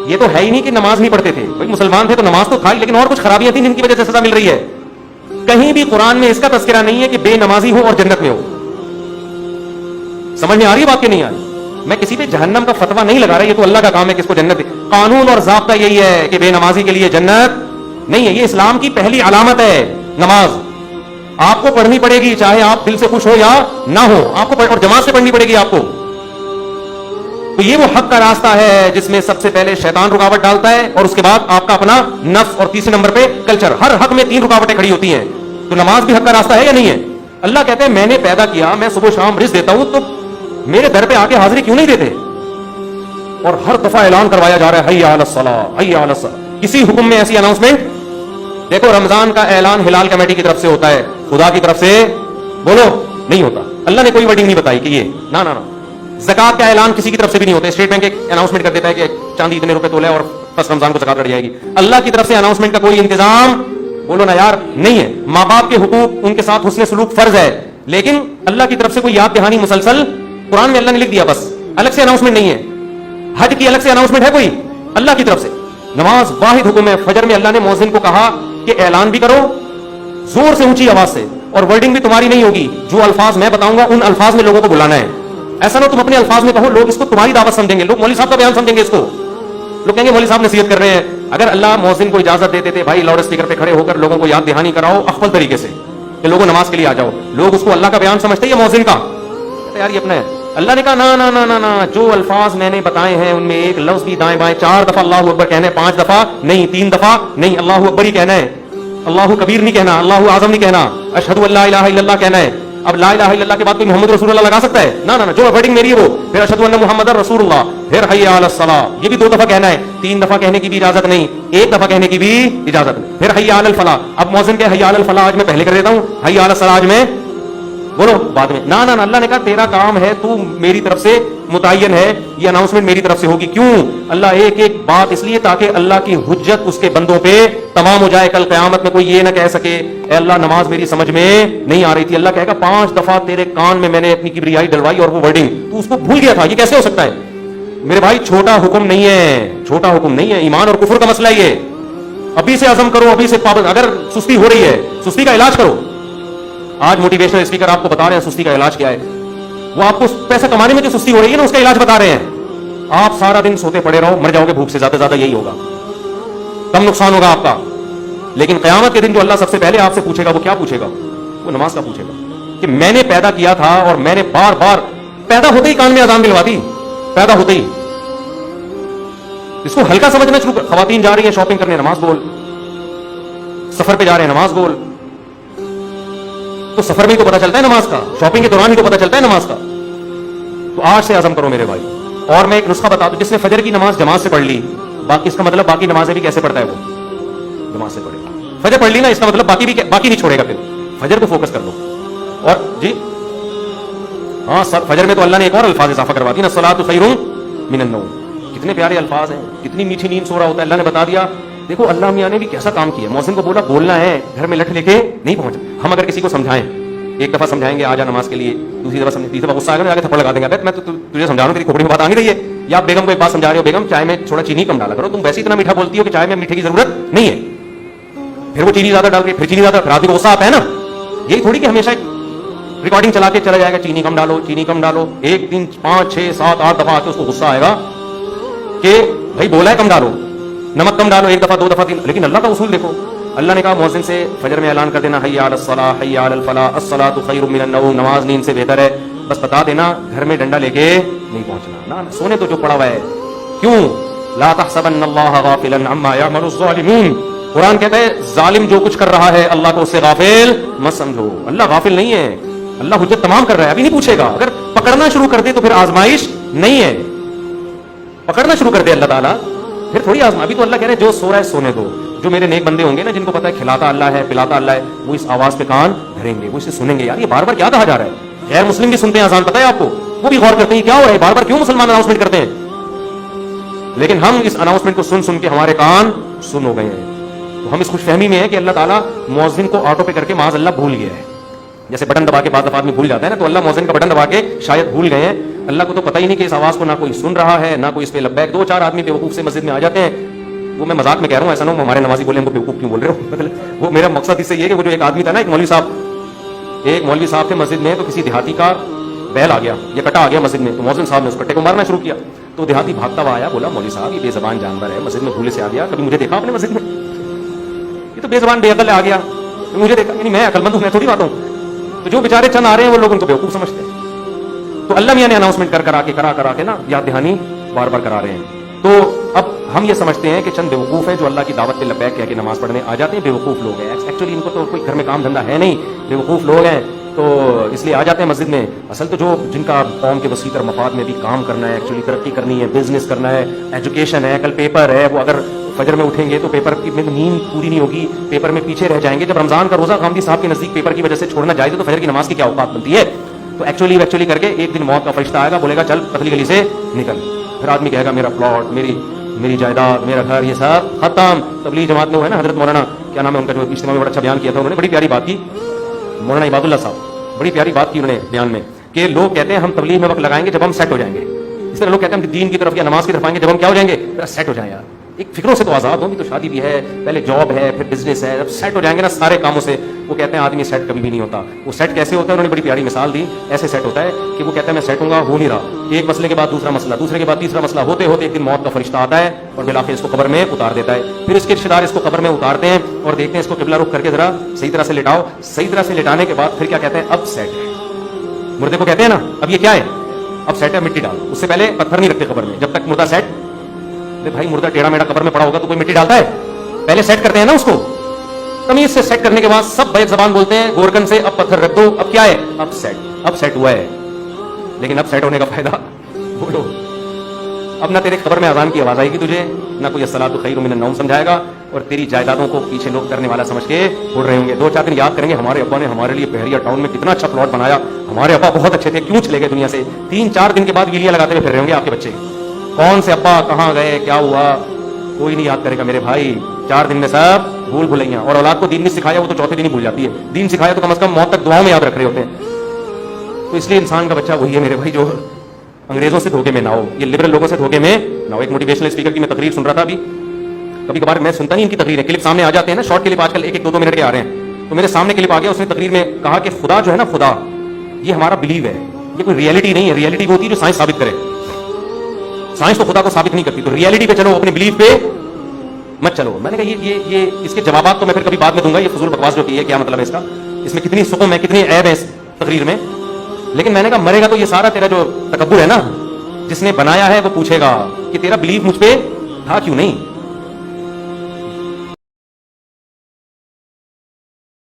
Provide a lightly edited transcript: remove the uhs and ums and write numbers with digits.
یہ تو ہے ہی نہیں کہ نماز نہیں پڑھتے تھے. بھائی مسلمان تھے تو نماز تو کھائی, لیکن اور کچھ خرابیاں تھیں جن کی وجہ سے سزا مل رہی ہے. کہیں بھی قرآن میں اس کا تذکرہ نہیں ہے کہ بے نمازی ہو اور جنت میں ہو. سمجھ میں آ رہی ہے بات کہ نہیں آ رہی؟ میں کسی پہ جہنم کا فتویٰ نہیں لگا رہا, یہ تو اللہ کا کام ہے کہ اس کو جنت. قانون اور ضابطہ یہی ہے کہ بے نمازی کے لیے جنت نہیں ہے. یہ اسلام کی پہلی علامت ہے نماز. آپ کو پڑھنی پڑے گی, چاہے آپ دل سے خوش ہو یا نہ ہو, آپ کو اور جماعت سے پڑھنی پڑے گی آپ کو. تو یہ وہ حق کا راستہ ہے جس میں سب سے پہلے شیطان رکاوٹ ڈالتا ہے, اور اس کے بعد آپ کا اپنا نفس, اور تیسرے نمبر پہ کلچر. ہر حق میں 3 رکاوٹیں کھڑی ہوتی ہیں. تو نماز بھی حق کا راستہ ہے یا نہیں ہے؟ اللہ کہتے ہیں میں نے پیدا کیا, میں صبح شام رزق دیتا ہوں, تو میرے در پہ آ کے حاضری کیوں نہیں دیتے؟ اور ہر دفعہ اعلان کروایا جا رہا ہے حی علی الصلاۃ, حی علی الصلاۃ. کسی حکم میں ایسی اناؤنسمنٹ دیکھو, رمضان کا اعلان ہلال کمیٹی کی طرف سے ہوتا ہے, خدا کی طرف سے بولو نہیں ہوتا. اللہ نے کوئی ورڈنگ نہیں بتائی کہ یہ نہ. زکات کا اعلان کسی کی طرف سے بھی نہیں ہوتا. اسٹیٹ بینک ایک اناؤنسمنٹ کر دیتا ہے کہ چاندی اتنے روپے تولے اور فرسٹ رمضان کو زکات کٹ جائے گی. اللہ کی طرف سے اناؤنسمنٹ کا کوئی انتظام بولو نا یار نہیں ہے. ماں باپ کے حقوق, ان کے ساتھ حسن سلوک فرض ہے, لیکن اللہ کی طرف سے کوئی یاد دہانی مسلسل قرآن میں اللہ نے لکھ دیا, بس الگ سے اناؤنسمنٹ نہیں ہے. حج کی الگ سے اناؤنسمنٹ ہے کوئی؟ اللہ کی طرف سے. نماز واحد حکم ہے. فجر میں اللہ نے مؤذن کو کہا کہ اعلان بھی کرو زور سے, اونچی آواز سے, اور ورڈنگ بھی تمہاری نہیں ہوگی. جو الفاظ میں بتاؤں گا ان الفاظ میں لوگوں کو بلانا ہے. ایسا نہ تم اپنے الفاظ میں کہو, لوگ اس کو تمہاری دعوت سمجھیں گے, لوگ مولوی صاحب کا بیان سمجھیں گے اس کو. لوگ کہیں گے مولوی صاحب نصیحت کر رہے ہیں. اگر اللہ مؤذن کو اجازت دیتے تھے بھائی لاؤڈ اسپیکر پہ کھڑے ہو کر لوگوں کو یاد دہانی کراؤ افضل طریقے سے کہ لوگوں نماز کے لیے آ جاؤ, لوگ اس کو اللہ کا بیان سمجھتے یا مؤذن کا؟ یار یہ اپنا ہے. اللہ نے کہا نا, جو الفاظ میں نے بتائے ہیں ان میں ایک لفظ بھی دائیں بائیں 4 دفعہ اللہ اکبر کہنا ہے, 5 دفعہ نہیں, 3 دفعہ نہیں, اللہ اکبر ہی کہنا ہے. اللہ کبیر نہیں کہنا, اللہ اعظم نہیں کہنا, اشہد ان لا الہ الا اللہ کہنا ہے. اب لا الہ الا اللہ کے بعد کوئی محمد رسول اللہ لگا سکتا ہے؟ نہ, جو ورڈنگ میری ہے وہ, پھر اشہد ان محمد رسول اللہ, پھر حی علی الصلاۃ, یہ بھی 2 دفعہ کہنا ہے. 3 دفعہ کہنے کی بھی اجازت نہیں, 1 دفعہ کہنے کی بھی اجازت نہیں. پھر حی علی الفلاح. اب مؤذن کے حی علی الفلاح آج میں پہلے کر دیتا ہوں, حی علی الصلاۃ آج میں بولو بعد میں. نہ, اللہ نے کہا تیرا کام ہے, تو میری طرف سے متعین ہے, یہ اناؤنسمنٹ میری طرف سے ہوگی. کیوں؟ اللہ ایک ایک بات اس لیے تاکہ اللہ کی حجت اس کے بندوں پہ تمام ہو جائے. کل قیامت میں کوئی یہ نہ کہہ سکے اے اللہ نماز میری سمجھ میں نہیں آ رہی تھی. اللہ کہے گا 5 دفعہ تیرے کان میں نے اپنی کبریائی ڈلوائی اور وہ ورڈنگ تو اس کو بھول گیا تھا. یہ کیسے ہو سکتا ہے میرے بھائی؟ چھوٹا حکم نہیں ہے, چھوٹا حکم نہیں ہے. ایمان اور کفر کا مسئلہ یہ. ابھی سے عزم کرو, ابھی سے پابند. اگر سستی ہو رہی ہے سستی کا علاج کرو. آج موٹیویشنل اسپیکر آپ کو بتا رہے ہیں سستی کا علاج کیا ہے. وہ آپ کو پیسہ کمانے میں جو سستی ہو رہی ہے نا اس کا علاج بتا رہے ہیں. آپ سارا دن سوتے پڑے رہو, مر جاؤ گے بھوک سے, زیادہ یہی ہوگا, کم نقصان ہوگا آپ کا. لیکن قیامت کے دن جو اللہ سب سے پہلے آپ سے پوچھے گا وہ کیا پوچھے گا؟ وہ نماز کا پوچھے گا کہ میں نے پیدا کیا تھا اور میں نے بار بار پیدا ہوتے ہی کان میں اذان دلوا دی, پیدا ہوتے ہی. اس کو ہلکا سمجھنا شروع کر. خواتین جا رہی ہیں شاپنگ کرنے, نماز بول. سفر پہ جا رہے ہیں, نماز بول. تو سفر میں تو پتا چلتا ہے نماز کا, شاپنگ کے دوران ہی تو پتا چلتا ہے نماز کا. تو آج سے عزم کرو میرے بھائی. اور میں ایک نسخہ بتا دوں, جس نے فجر کی نماز جماعت سے پڑھ لی, باقی اس کا مطلب باقی نمازیں بھی کیسے پڑھتا ہے وہ جماعت سے پڑھے گا. فجر پڑھ لی نا, اس کا مطلب باقی نہیں چھوڑے گا. پھر فجر کو فوکس کر لو. اور جی ہاں, فجر میں تو اللہ نے ایک اور الفاظ اضافہ کروا دی نا, الصلاۃ خیر من النوم. کتنے پیارے الفاظ ہیں, کتنی میٹھی نیند سو رہا ہوتا ہے. اللہ نے بتا دیا. دیکھو اللہ میاں نے بھی کیسا کام کیا. مؤذن کو بولا بولنا ہے, گھر میں لٹ لے کے نہیں پہنچا. ہم اگر کسی کو سمجھائیں, ایک دفعہ سمجھائیں گے آ جا نماز کے لیے, دوسری دفعہ تیسری دفعہ غصہ آ گیا, آگے تھپڑ لگا دیں گے, میں تو تجھے سمجھا رہا ہوں, تیری کھوپڑی میں بات آ نہیں رہی ہے. یا آپ بیگم کو ایک بات سمجھا رہے ہو, بیگم چائے میں تھوڑا چینی کم ڈالا کرو, تم ویسے اتنا میٹھا بولتی ہو کہ چائے میں میٹھے کی ضرورت نہیں ہے. پھر وہ چینی زیادہ ڈال کے, پھر چینی زیادہ, پھر آدمی کو غصہ آتا ہے نا. یہی تھوڑی کہ ہمیشہ ریکارڈنگ چلا کے چلا جائے گا, چینی کم ڈالو, چینی کم ڈالو. ایک دن 5 6 7 8 دفعہ آ کے اس کو غصہ آئے گا کہ بھائی بولا ہے کم ڈالو, نمک کم ڈالو, 1 دفعہ 2 دفعہ 3. لیکن اللہ کا اصول دیکھو. اللہ نے کہا مؤذن سے فجر میں اعلان کر دینا حی علی الصلاۃ حی علی الفلاح الصلاۃ خیر من النوم. نماز نیند سے بہتر ہے. بس بتا دینا, گھر میں ڈنڈا لے کے نہیں پہنچنا. نہ سونے تو جو پڑا ہوا ہے. کیوں؟ لا تحسبن اللہ غافلا عما يعمل الظالمون. قرآن کہتا ہے ظالم جو کچھ کر رہا ہے اللہ کو اس سے غافل مت سمجھو. اللہ غافل نہیں ہے, اللہ حجت تمام کر رہا ہے, ابھی نہیں پوچھے گا. اگر پکڑنا شروع کر دے تو پھر آزمائش نہیں ہے. پکڑنا شروع کر دے اللہ تعالیٰ پھر تھوڑی آزما. ابھی تو اللہ کہہ رہے جو سو رہا ہے سونے دو. جو میرے نیک بندے ہوں گے نا, جن کو پتا ہے کھلاتا اللہ ہے پلاتا اللہ ہے, وہ اس آواز پہ کان دھریں گے, وہ اسے سنیں گے. یار یہ بار بار کیا کہا جا رہا ہے؟ غیر مسلم بھی سنتے ہیں اذان, پتہ ہے آپ کو, وہ بھی غور کرتے ہیں کیا ہو رہا ہے, بار بار کیوں مسلمان اناؤنسمنٹ کرتے ہیں. لیکن ہم اس اناؤنسمنٹ کو سن کے ہمارے کان سن ہو گئے ہیں. تو ہم اس خوش فہمی میں ہیں کہ اللہ تعالیٰ مؤذن کو آٹو پہ کر کے معاذ اللہ بھول گیا ہے. جیسے بٹن دبا کے بعض دفعہ آدمی بھول جاتا ہے نا, تو اللہ مؤذن کا بٹن دبا کے شاید بھول گئے ہیں. اللہ کو تو پتہ ہی نہیں کہ اس آواز کو نہ کوئی سن رہا ہے نہ کوئی اس پہ لبیک. 2-4 آدمی بیوقوف سے مسجد میں آ جاتے ہیں. وہ میں مذاق میں کہہ رہا ہوں, ایسا نہ ہو ہمارے نمازی بولے ہم کو بیوقوف کیوں بول رہے ہو. مطلب وہ میرا مقصد اس سے یہ کہ وہ جو ایک آدمی تھا نا, ایک مولوی صاحب تھے مسجد میں, تو کسی دیہاتی کا بیل آ گیا یا کٹا آ گیا مسجد میں, تو مؤذن صاحب نے اس کٹے کو مارنا شروع کیا. تو دیہاتی بھاگتا ہوا آیا, بولا مولوی صاحب یہ بے زبان جانور ہے, مسجد میں بھولے سے آ گیا, کبھی مجھے دیکھا آپ نے مسجد میں؟ یہ تو بے زبان بے عقل آ گیا, مجھے دیکھا, یعنی میں عقل مند ہوں, میں تھوڑی بات ہوں. تو جو بیچارے چند آ رہے ہیں وہ لوگ ان کو بیوقوف سمجھتے ہیں. تو اللہ میاں نے اناؤنسمنٹ کرا کے نا یاد دہانی بار بار کرا رہے ہیں. تو اب ہم یہ سمجھتے ہیں کہ چند بیوقوف ہیں جو اللہ کی دعوت پہ لبیک کہہ کے نماز پڑھنے آ جاتے ہیں, بیوقوف لوگ ہیں. ایکچولی ان کو تو کوئی گھر میں کام دھندا ہے نہیں, بیوقوف لوگ ہیں, تو اس لیے آ جاتے ہیں مسجد میں. اصل تو جو جن کا قوم کے وسیع تر مفاد میں بھی کام کرنا ہے, ایکچولی ترقی کرنی ہے, بزنس کرنا ہے, ایجوکیشن ہے, کل پیپر ہے, وہ اگر فجر میں اٹھیں گے تو پیپر میں نیند پوری نہیں ہوگی, پیپر میں پیچھے رہ جائیں گے. جب رمضان کا روزہ غامدی صاحب کے نزدیک پیپر کی وجہ سے چھوڑنا جائز ہے تو فجر کی نماز کی کیا اوقات بنتی ہے. تو ایکچولی کر کے ایک دن موت کا فرشتہ آئے گا, بولے گا چل پتلی گلی سے نکل. پھر آدمی کہے گا میرا پلاٹ, میری جائیداد, میرا گھر, یہ سب ختم. تبلیغ جماعت میں وہ ہے نا حضرت مولانا کیا نام ہے ان کا, جو اجتماع میں بڑا اچھا بیان کیا تھا, انہوں نے بڑی پیاری بات کی, مولانا عباد اللہ صاحب, بڑی پیاری بات کی انہوں نے بیان میں, کہ لوگ کہتے ہیں ہم تبلیغ میں وقت لگائیں گے جب ہم سیٹ ہو جائیں گے. اس طرح لوگ کہتے ہیں ہم دین کی طرف یا نماز کی طرف آئیں گے جب ہم کیا ہو جائیں گے, سیٹ ہو جائیں. یار ایک فکروں سے تو آزاد ہوں گی, تو شادی بھی ہے, پہلے جاب ہے, پھر بزنس ہے, جب سیٹ ہو جائیں گے نا سارے کاموں سے. وہ کہتے ہیں آدمی سیٹ کبھی بھی نہیں ہوتا. وہ سیٹ کیسے ہوتا ہے, انہوں نے بڑی پیاری مثال دی. ایسے سیٹ ہوتا ہے کہ وہ کہتا ہے میں سیٹ ہوں گا, ہو نہیں رہا, ایک مسئلے کے بعد دوسرا مسئلہ, دوسرے کے بعد تیسرا مسئلہ, ہوتے ہوتے ایک دن موت کا فرشتہ آتا ہے اور بالآخر اس کو قبر میں اتار دیتا ہے. پھر اس کے رشتے دار اس کو قبر میں اتارتے ہیں اور دیکھتے ہیں اس کو قبلہ رخ کر کے ذرا صحیح طرح سے لٹاؤ. صحیح طرح سے لٹانے کے بعد پھر کیا کہتے ہیں, اب سیٹ ہے. مردے کو کہتے ہیں نا اب یہ کیا ہے, اب سیٹ ہے, مٹی ڈال. اس سے پہلے پتھر نہیں رکھتے قبر میں جب تک مردہ سیٹ. بھائی مردہ ٹیڑھا میڑا قبر میں پڑا ہوگا تو کوئی مٹی ڈالتا ہے, پہلے سیٹ کرتے ہیں نا اس کو. تمیز سے سیٹ کرنے کے بعد سب بیک زبان بولتے ہیں گورکن سے, اب پتھر رکھ دو, اب کیا ہے, اب سیٹ ہوا ہے. لیکن اب سیٹ ہونے کا فائدہ بولو. اب نہ تیرے قبر میں اذان کی آواز آئے گی تجھے, نہ کوئی الصلاۃ خیر من النوم سمجھائے گا, اور تیری جائیدادوں کو پیچھے لوگ کرنے والا سمجھ کے اڑ رہے ہوں گے. 2-4 دن یاد کریں گے ہمارے ابا نے ہمارے لیے بحریہ ٹاؤن میں کتنا اچھا پلاٹ بنایا, ہمارے ابا بہت اچھے تھے, کیوں چلے گئے دنیا سے. 3-4 دن کے بعد ویلیاں لگاتے ہوئے پھر رہے ہوں گے آپ کے بچے, کون سے ابا کہاں گئے, کیا ہوا, کوئی نہیں یاد کرے گا میرے بھائی. 4 دن میں سب بھول بھلائیاں. اور اولاد کو دین نہیں سکھایا وہ تو چوتھے دن ہی بھول جاتی ہے, دین سکھایا تو کم از کم موت تک دعاؤں میں یاد رکھ رہے ہوتے ہیں. تو اس لیے انسان کا بچہ وہی ہے میرے بھائی جو انگریزوں سے دھوکے میں نہ ہو, یہ لبرل لوگوں سے دھوکے میں نہ ہو. ایک موٹیویشنل اسپیکر کی میں تقریر سن رہا تھا ابھی, کبھی کبھار میں سنتا نہیں ان کی تقریریں, کلپ سامنے آ جاتے ہیں نا, شارٹ کلپ آج کل 1-2 منٹ کے آ رہے ہیں. تو میرے سامنے کلپ آ گیا, اس نے تقریر میں کہا کہ خدا جو ہے نا, خدا یہ ہمارا بلیو ہے, یہ کوئی ریئلٹی نہیں ہے. ریئلٹی وہ ہوتی ہے جو سائنس ثابت کرے, سائنس تو خدا کو ثابت نہیں کرتی. تو ریئلٹی پہ چلو, اپنے بلیو پہ مت چلو. میں نے کہا یہ اس کے جوابات تو میں پھر کبھی بعد میں دوں گا. یہ فضول بکواس جو کی ہے, کیا مطلب ہے اس کا, اس میں کتنی سقم ہے, کتنی عیب ہے اس تقریر میں. لیکن میں نے کہا مرے گا تو یہ سارا تیرا جو تکبر ہے نا, جس نے بنایا ہے وہ پوچھے گا کہ تیرا بلیف مجھ پہ تھا کیوں نہیں.